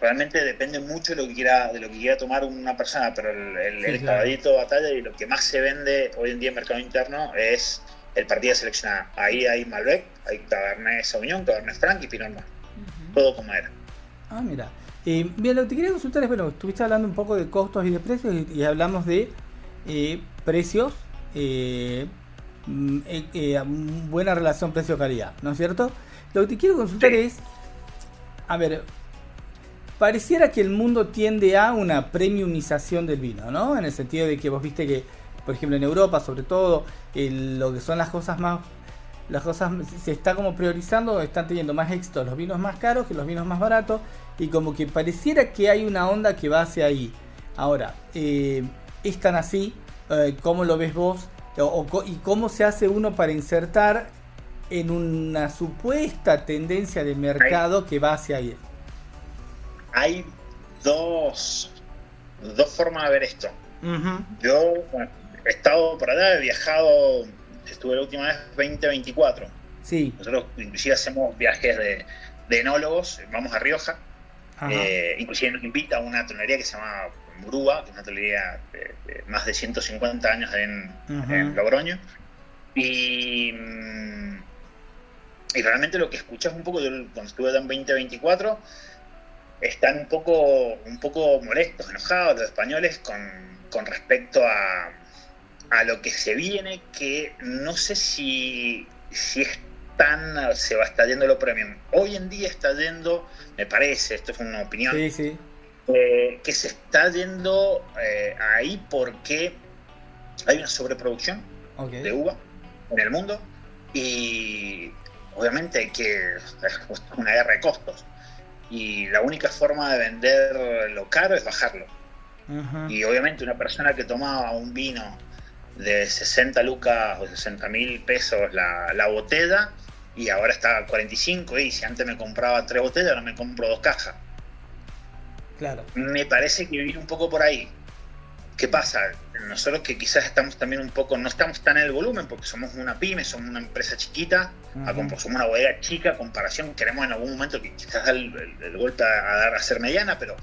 [SPEAKER 3] realmente depende mucho de lo que quiera tomar una persona. Pero el caballito de batalla, y lo que más se vende hoy en día en mercado interno, es el partida seleccionada. Ahí hay Malbec, hay Cabernet Sauvignon, Cabernet Franc y Pinot Noir, todo como era.
[SPEAKER 2] Mira, bien, lo que te quería consultar es, bueno, estuviste hablando un poco de costos y de precios, y hablamos de precios, buena relación precio-calidad, ¿no es cierto? Lo que te quiero consultar es, a ver, pareciera que el mundo tiende a una premiumización del vino, ¿no? En el sentido de que vos viste que, por ejemplo, en Europa, sobre todo, lo que son las cosas se está como priorizando, están teniendo más éxito los vinos más caros que los vinos más baratos, y como que pareciera que hay una onda que va hacia ahí. Ahora, ¿es tan así? ¿Cómo lo ves vos? ¿Y cómo se hace uno para insertar en una supuesta tendencia de mercado que va hacia ahí?
[SPEAKER 3] Hay dos formas de ver esto. Yo he estado por allá, he viajado, estuve la última vez 2024.
[SPEAKER 2] Sí.
[SPEAKER 3] Nosotros inclusive hacemos viajes de enólogos, vamos a Rioja. Inclusive nos invita a una tonelería que se llama Murúa, que es una tonelería de más de 150 años en Logroño. Y realmente lo que escuchas un poco, yo cuando estuve allá en 2024, están un poco molestos, enojados los españoles con respecto a lo que se viene, que no sé si se va a estar yendo lo premium. Hoy en día está yendo, me parece, esto es una opinión,
[SPEAKER 2] sí.
[SPEAKER 3] Que se está yendo ahí porque hay una sobreproducción de uva en el mundo, y obviamente es una guerra de costos, y la única forma de vender lo caro es bajarlo. Y obviamente una persona que tomaba un vino de 60 lucas o 60.000 pesos la botella, y ahora está a 45, y si antes me compraba 3 botellas, ahora me compro 2 cajas.
[SPEAKER 2] Claro.
[SPEAKER 3] Me parece que viene un poco por ahí. ¿Qué pasa? Nosotros, que quizás estamos también un poco, no estamos tan en el volumen, porque somos una pyme, somos una empresa chiquita, somos una bodega chica a comparación, queremos en algún momento que quizás dar el golpe a ser mediana, pero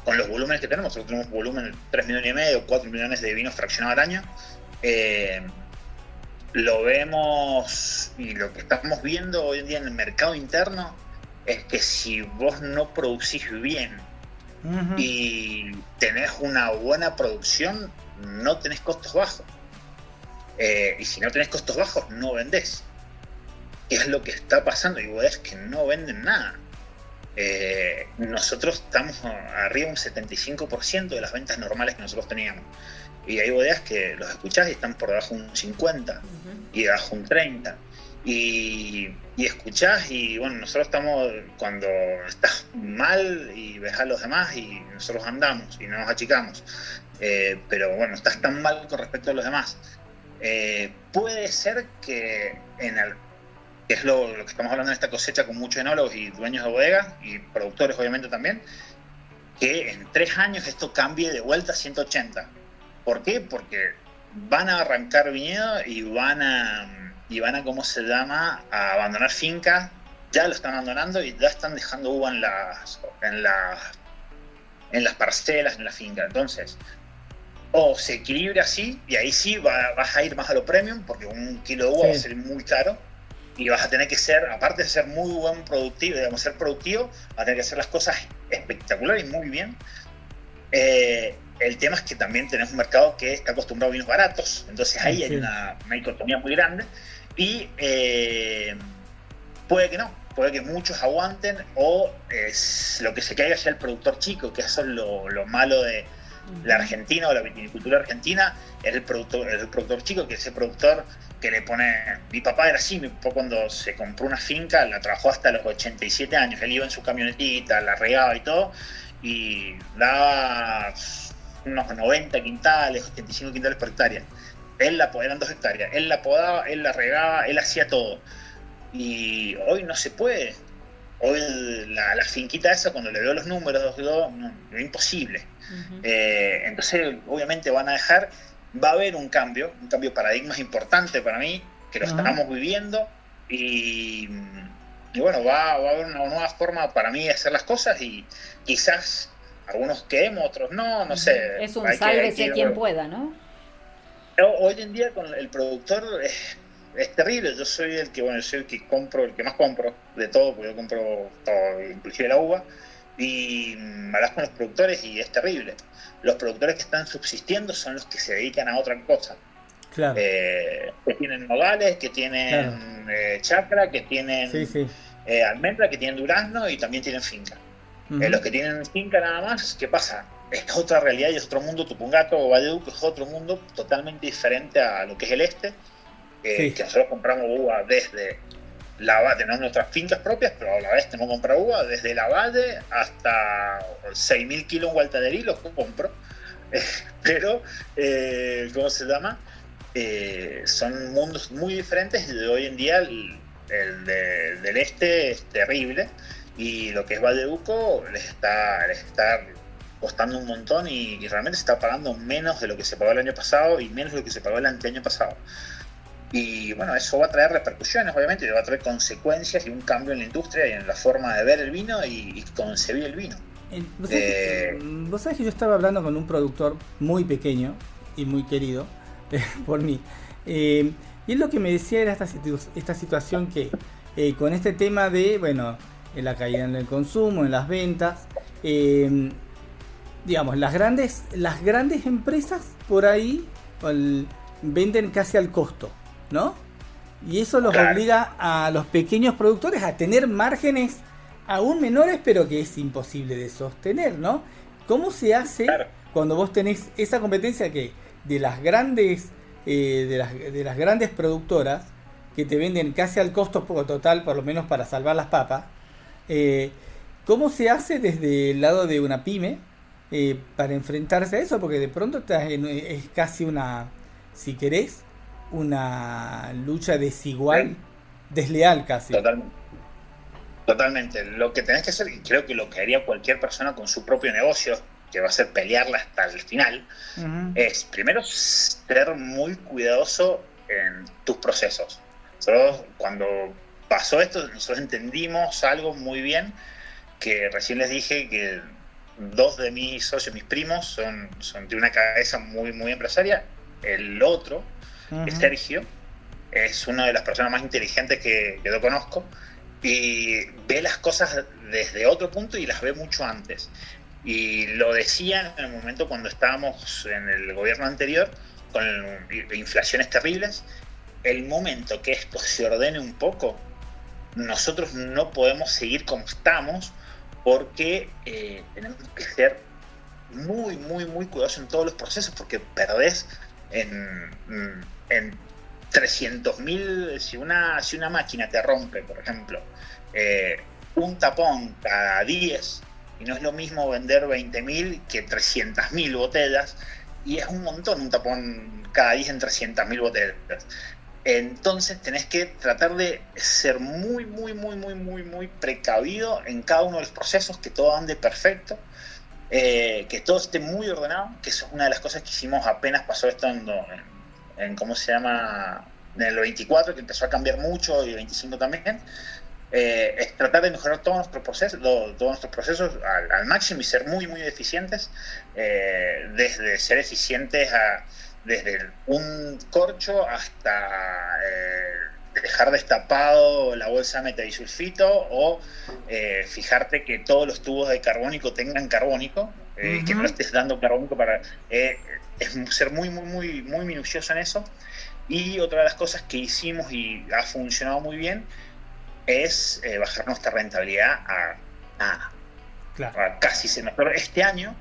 [SPEAKER 3] con los volúmenes que tenemos, nosotros tenemos volumen de 3,5 millones o 4 millones de vinos fraccionados al año. Lo vemos, y lo que estamos viendo hoy en día en el mercado interno es que si vos no producís bien y tenés una buena producción, no tenés costos bajos. Y si no tenés costos bajos, no vendés. ¿Qué es lo que está pasando? Y vos ves que no venden nada. Nosotros estamos arriba de un 75% de las ventas normales que nosotros teníamos. y hay bodegas que los escuchás y están por debajo de un 50 y debajo de un 30. Y escuchás y bueno, nosotros estamos, cuando estás mal y ves a los demás y nosotros andamos y no nos achicamos, pero bueno, estás tan mal con respecto a los demás. Puede ser que que es lo que estamos hablando en esta cosecha con muchos enólogos y dueños de bodegas y productores obviamente también, que en 3 años esto cambie de vuelta a 180. ¿Por qué? Porque van a arrancar viñedo y van a ¿cómo se llama?, a abandonar fincas. Ya lo están abandonando y ya están dejando uva en las parcelas, en la finca. Entonces, o se equilibra así, y ahí sí vas a ir más a lo premium, porque un kilo de uva va a ser muy caro, y vas a tener que ser, aparte de ser muy buen productivo, digamos, ser productivo, vas a tener que hacer las cosas espectaculares y muy bien. El tema es que también tenés un mercado que está acostumbrado a vinos baratos, entonces ahí hay una dicotomía muy grande, y puede que no, puede que muchos aguanten, o lo que se caiga sea el productor chico, que eso es lo malo de la Argentina o la viticultura argentina, es el productor chico, que es ese productor que le pone... Mi papá era así, mi papá cuando se compró una finca la trabajó hasta los 87 años, él iba en su camionetita, la regaba y todo, y daba unos 90 quintales, 85 quintales por hectárea. Eran 2 hectáreas, él la podaba, él la regaba, él hacía todo. Y hoy no se puede. Hoy la finquita esa, cuando le veo los números, es imposible. Entonces, obviamente van a dejar, va a haber un cambio de paradigmas importante para mí, que lo estamos viviendo, y bueno, va a haber una nueva forma para mí de hacer las cosas, y quizás algunos quedemos, otros no sé.
[SPEAKER 4] Es un sálvese quien pueda, ¿no?
[SPEAKER 3] Hoy en día con el productor es terrible. Yo soy el que más compro de todo, porque yo compro todo, inclusive la uva, y hablas con los productores y es terrible. Los productores que están subsistiendo son los que se dedican a otra cosa.
[SPEAKER 2] Claro.
[SPEAKER 3] Que tienen nogales, que tienen chacra, que tienen almendra, que tienen durazno y también tienen finca. Los que tienen finca nada más, ¿qué pasa? Es otra realidad y es otro mundo. Tupungato o Valledupar es otro mundo totalmente diferente a lo que es el este. Que nosotros compramos uva desde la Valle, tenemos nuestras fincas propias, pero a la vez tenemos que comprar uva desde la Valle hasta 6.000 kilos en Gualtaderí, los compro. Pero, ¿cómo se llama? Son mundos muy diferentes, y hoy en día el del este es terrible, y lo que es Valleduco les está costando un montón, y realmente se está pagando menos de lo que se pagó el año pasado y menos de lo que se pagó el anteaño pasado. Y bueno, eso va a traer repercusiones, obviamente, y va a traer consecuencias y un cambio en la industria y en la forma de ver el vino y concebir el vino.
[SPEAKER 2] Vos sabés que yo estaba hablando con un productor muy pequeño y muy querido por mí, y él lo que me decía era esta situación que con este tema de, bueno, en la caída en el consumo, en las ventas, digamos, las grandes empresas por ahí venden casi al costo, ¿no? Y eso los obliga a los pequeños productores a tener márgenes aún menores, pero que es imposible de sostener, ¿no? ¿Cómo se hace cuando vos tenés esa competencia que de las grandes de las grandes productoras que te venden casi al costo total, por lo menos para salvar las papas? ¿Cómo se hace desde el lado de una pyme para enfrentarse a eso? Porque de pronto es casi si querés, una lucha desigual, desleal casi.
[SPEAKER 3] Totalmente. Lo que tenés que hacer, y creo que lo que haría cualquier persona con su propio negocio, que va a ser pelearla hasta el final, es primero ser muy cuidadoso en tus procesos. Nosotros, cuando pasó esto, nosotros entendimos algo muy bien, que recién les dije que 2 de mis socios, mis primos, son de una cabeza muy, muy empresaria. El otro, Sergio, es una de las personas más inteligentes que yo conozco, y ve las cosas desde otro punto y las ve mucho antes. Y lo decían en el momento cuando estábamos en el gobierno anterior, con inflaciones terribles, el momento que esto se ordene un poco, nosotros no podemos seguir como estamos, porque tenemos que ser muy, muy, muy cuidadoso en todos los procesos, porque perdés en 300.000, si una máquina te rompe, por ejemplo, un tapón cada 10, y no es lo mismo vender 20.000 que 300.000 botellas, y es un montón un tapón cada 10 en 300.000 botellas. Entonces tenés que tratar de ser muy, muy, muy, muy, muy, muy precavido en cada uno de los procesos, que todo ande perfecto, que todo esté muy ordenado, que eso es una de las cosas que hicimos apenas pasó esto en ¿cómo se llama? En el 24, que empezó a cambiar mucho, y el 25 también. Es tratar de mejorar todos nuestros procesos al máximo y ser muy, muy eficientes, desde ser eficientes desde un corcho hasta dejar destapado la bolsa de metabisulfito, o fijarte que todos los tubos de carbónico tengan carbónico, que no estés dando carbónico es ser muy, muy, muy, muy minucioso en eso. Y otra de las cosas que hicimos y ha funcionado muy bien es bajar nuestra rentabilidad a nada.
[SPEAKER 2] Claro.
[SPEAKER 3] A casi este año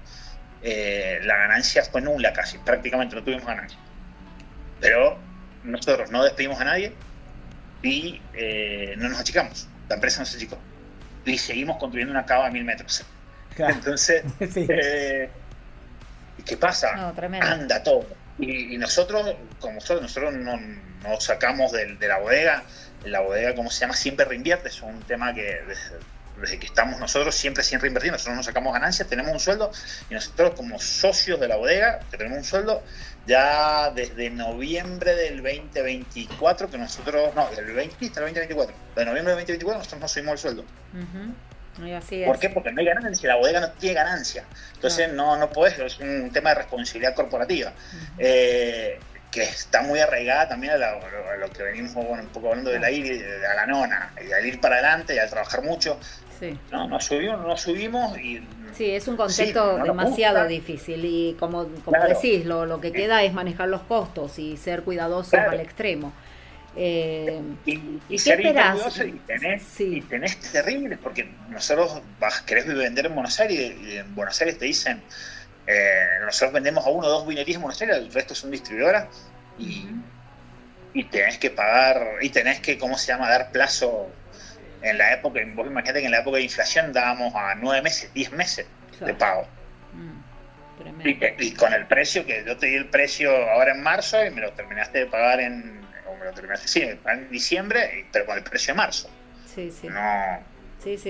[SPEAKER 3] la ganancia fue nula, casi, prácticamente no tuvimos ganancia. Pero nosotros no despedimos a nadie y no nos achicamos, la empresa no se achicó. Y seguimos construyendo una cava de 1.000 metros. Claro. Entonces, sí. ¿Qué pasa?
[SPEAKER 4] No, tremendo.
[SPEAKER 3] Anda todo. Y nosotros, nosotros no sacamos de la bodega. La bodega, ¿cómo se llama? Siempre reinvierte. Es un tema que desde que estamos nosotros siempre sin reinvertir. Nosotros no sacamos ganancias, tenemos un sueldo, y nosotros como socios de la bodega, que tenemos un sueldo ya desde noviembre del 2024, que nosotros, no, del 2024, de noviembre del 2024 nosotros no subimos el sueldo.
[SPEAKER 4] Y así
[SPEAKER 3] ¿Por qué? Porque no hay ganancia, la bodega no tiene ganancia. Entonces no puedes, es un tema de responsabilidad corporativa. Que está muy arraigada también a lo que venimos un poco hablando de la ir a la nona, y al ir para adelante y al trabajar mucho.
[SPEAKER 4] Sí.
[SPEAKER 3] No subimos y...
[SPEAKER 4] Sí, es un contexto demasiado difícil, y como claro, decís, lo que queda es manejar los costos y ser cuidadosos al extremo.
[SPEAKER 3] Y ser cuidadoso, y tenés terribles, porque nosotros querés vender en Buenos Aires, y en Buenos Aires te dicen, nosotros vendemos a 1 o 2 vinerías en Buenos Aires, el resto son distribuidoras, y tenés que pagar, y tenés que, ¿cómo se llama?, dar plazo. En la época, vos imaginate que en la época de inflación dábamos a 9 meses, 10 meses de pago. Y con el precio, que yo te di el precio ahora en marzo y me lo terminaste de pagar en diciembre, pero con el precio de marzo.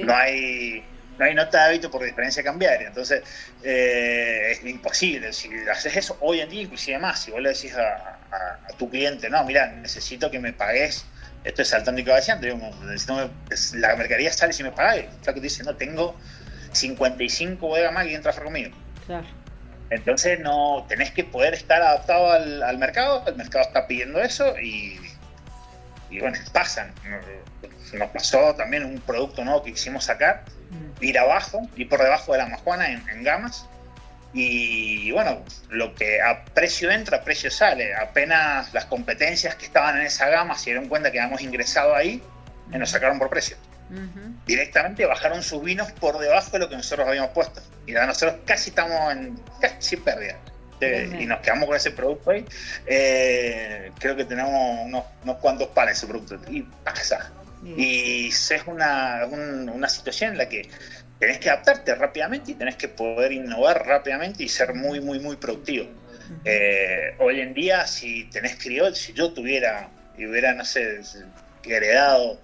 [SPEAKER 3] No hay nota de hábito por diferencia cambiaria. Entonces es imposible. Si haces eso hoy en día, inclusive más, si vos le decís a tu cliente, no, mira, necesito que me pagues, esto es saltando y cabeceando, la mercadería sale si me pagáis. Claro que te dice, no, tengo 55 bodegas más que quieren trabajar conmigo.
[SPEAKER 4] Claro.
[SPEAKER 3] Entonces no tenés que poder estar adaptado al mercado. El mercado está pidiendo eso, y bueno, pasan. Nos pasó también un producto nuevo que quisimos sacar, ir por debajo de la majuana en gamas, y bueno, lo que a precio entra, a precio sale. Apenas las competencias que estaban en esa gama se dieron cuenta que habíamos ingresado ahí, y nos sacaron por precio. Directamente bajaron sus vinos por debajo de lo que nosotros habíamos puesto, y nosotros casi estamos casi pérdida, y nos quedamos con ese producto ahí. Creo que tenemos unos cuantos pares ese producto, y pasa. Y es una situación en la que tenés que adaptarte rápidamente, y tenés que poder innovar rápidamente y ser muy, muy, muy productivo. Hoy en día, si tenés criolla, si yo tuviera y hubiera, no sé, heredado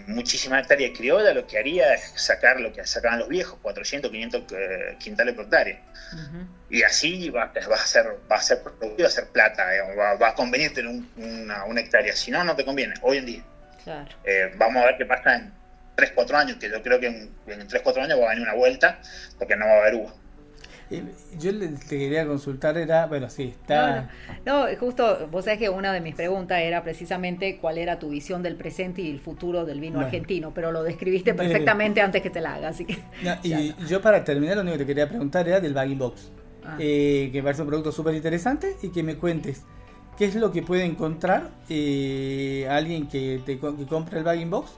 [SPEAKER 3] muchísimas hectáreas de criolla, lo que haría es sacar lo que sacaban los viejos, 400, 500 quintales por hectárea. Y así vas a ser productivo, a hacer plata, va a convenirte en una hectárea. Si no, no te conviene, hoy en día.
[SPEAKER 4] Claro.
[SPEAKER 3] Vamos a ver qué pasa en 3-4 años, que yo creo que en 3-4 años va a venir una vuelta, porque no va a haber uva.
[SPEAKER 2] Yo te quería consultar, está...
[SPEAKER 4] No, justo, vos sabés que una de mis preguntas era precisamente cuál era tu visión del presente y el futuro del vino argentino, pero lo describiste perfectamente antes que te la haga, así que...
[SPEAKER 2] Yo para terminar, lo único que te quería preguntar era del Bag in Box, que me parece un producto súper interesante, y que me cuentes qué es lo que puede encontrar alguien que compre el Bag in Box,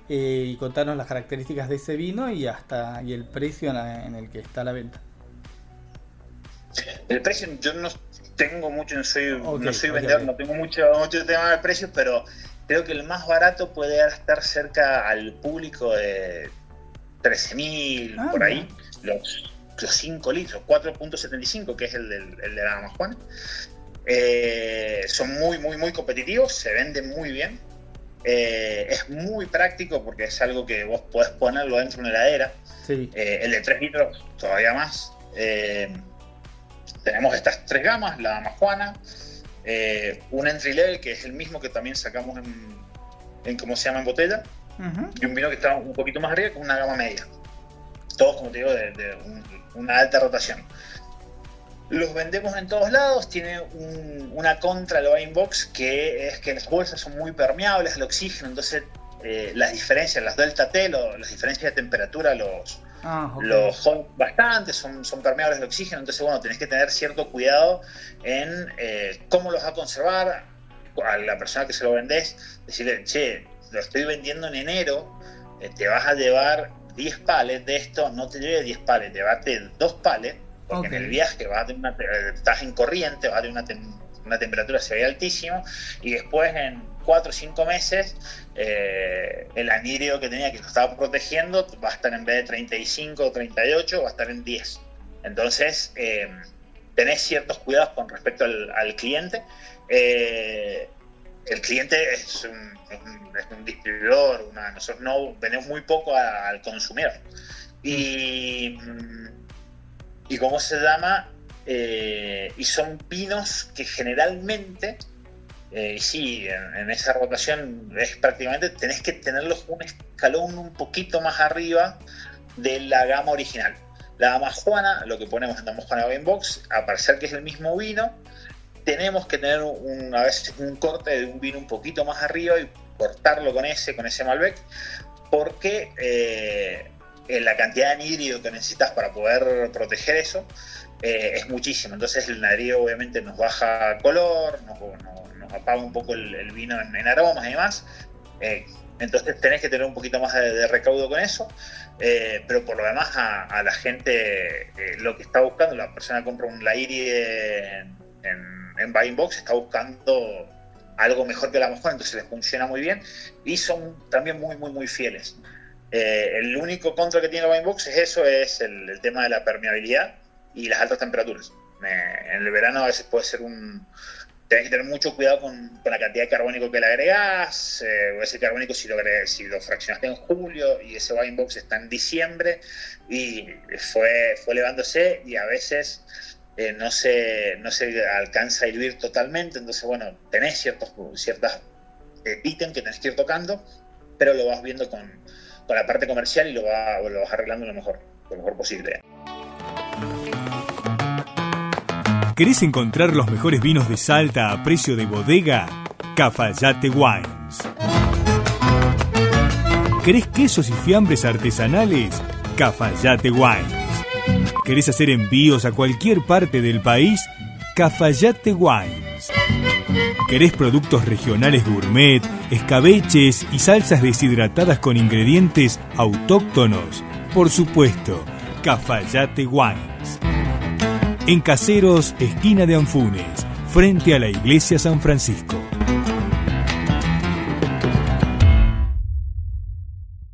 [SPEAKER 2] y contarnos las características de ese vino y el precio en el que está a la venta.
[SPEAKER 3] El precio, yo no tengo mucho, no soy vendedor, no tengo mucho tema de precios, pero creo que el más barato puede estar cerca al público de 13.000, por ahí, los 5 litros, 4.75, que es el de la Dama Juana. Son muy, muy, muy competitivos, se venden muy bien. Es muy práctico porque es algo que vos podés ponerlo dentro de una heladera. Sí. El de 3 litros todavía más. Tenemos estas 3 gamas, la Dama Juana, un entry level que es el mismo que también sacamos en ¿cómo se llama? En botella, y un vino que está un poquito más arriba, con una gama media. Todos, como te digo, de una alta rotación. Los vendemos en todos lados. Tiene una contra el Wine Box, que es que las bolsas son muy permeables al oxígeno, entonces las diferencias, las delta T, las diferencias de temperatura los son bastante, son permeables al oxígeno, entonces bueno, tenés que tener cierto cuidado en cómo los vas a conservar. A la persona que se lo vendés, decirle, che, lo estoy vendiendo en enero, te vas a llevar 10 palets de esto, no te lleves 10 palets, llévate 2 palets, porque en el viaje vas a tener estás en corriente, vas a tener una temperatura se ve altísima, y después en 4 o 5 meses el anhídrido que tenía, que lo estaba protegiendo, va a estar, en vez de 35 o 38, va a estar en 10. Entonces tenés ciertos cuidados con respecto al cliente. El cliente es un distribuidor, nosotros no vendemos muy poco al consumidor. Y ¿cómo se llama? Y son vinos que generalmente, en esa rotación es prácticamente, tenés que tenerlos un escalón un poquito más arriba de la gama original. La Dama Juana, lo que ponemos en Dama Juana Wine Box, a parecer que es el mismo vino, tenemos que tener a veces un corte de un vino un poquito más arriba y cortarlo con ese Malbec, porque la cantidad de anhídrido que necesitas para poder proteger eso es muchísimo. Entonces el anhídrido obviamente nos baja color, nos apaga un poco el vino en aromas y demás. Entonces tenés que tener un poquito más de recaudo con eso. Pero por lo demás a la gente lo que está buscando, la persona que compra un Lairi en Buying Box está buscando algo mejor que la mejor, entonces les funciona muy bien y son también muy, muy, muy fieles. El único contra que tiene la Wine Box es eso, es el tema de la permeabilidad y las altas temperaturas. En el verano a veces puede ser tenés que tener mucho cuidado con la cantidad de carbónico que le agregás, o ese carbónico si lo fraccionaste en julio y ese Wine Box está en diciembre y fue elevándose y a veces no se alcanza a diluir totalmente. Entonces bueno, tenés ciertas ítems que tenés que ir tocando, pero lo vas viendo con la parte comercial y lo vas arreglando lo mejor posible.
[SPEAKER 1] ¿Querés encontrar los mejores vinos de Salta a precio de bodega? Cafayate Wines. ¿Querés quesos y fiambres artesanales? Cafayate Wines. ¿Querés hacer envíos a cualquier parte del país? Cafayate Wines. ¿Querés productos regionales gourmet, escabeches y salsas deshidratadas con ingredientes autóctonos? Por supuesto, Cafayate Wines. En Caseros, esquina de Anfunes, frente a la Iglesia San Francisco.